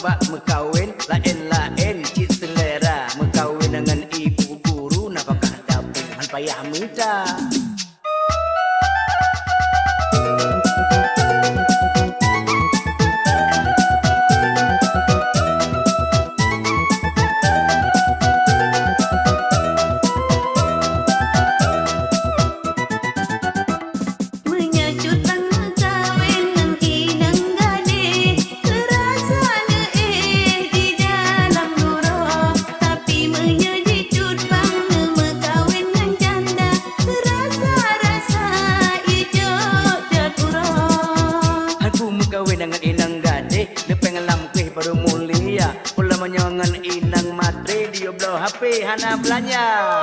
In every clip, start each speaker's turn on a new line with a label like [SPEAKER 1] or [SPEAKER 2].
[SPEAKER 1] bak mekawin lain-lain cik selera. Mekawin dengan ibu guru napakah dapur han payah minta. Dengan inang gadeh lepeng lam kuih baru mulia pula menyongan inang matre dia blow HP hana belanja.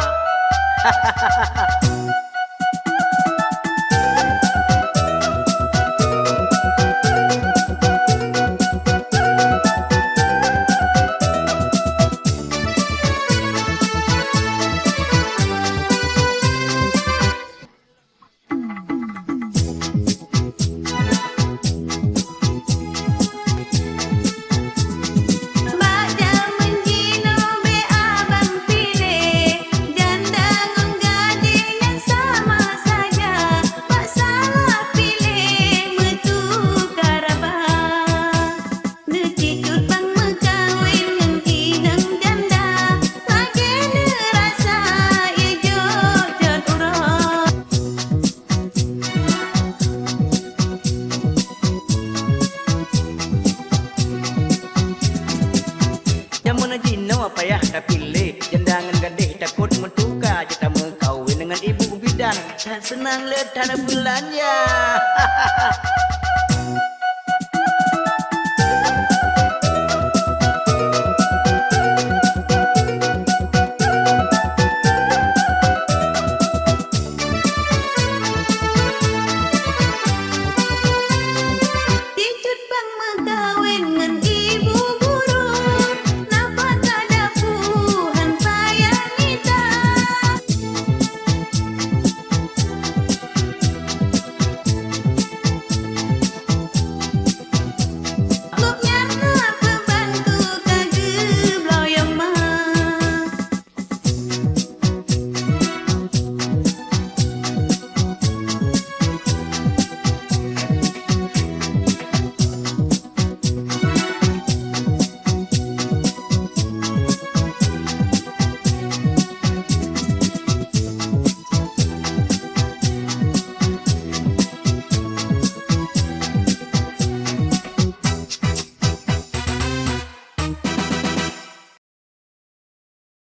[SPEAKER 1] Apa ya tak pilih jandangan gadih takut mentukar jika mengkawin dengan ibu bidan dan senang letara belanja.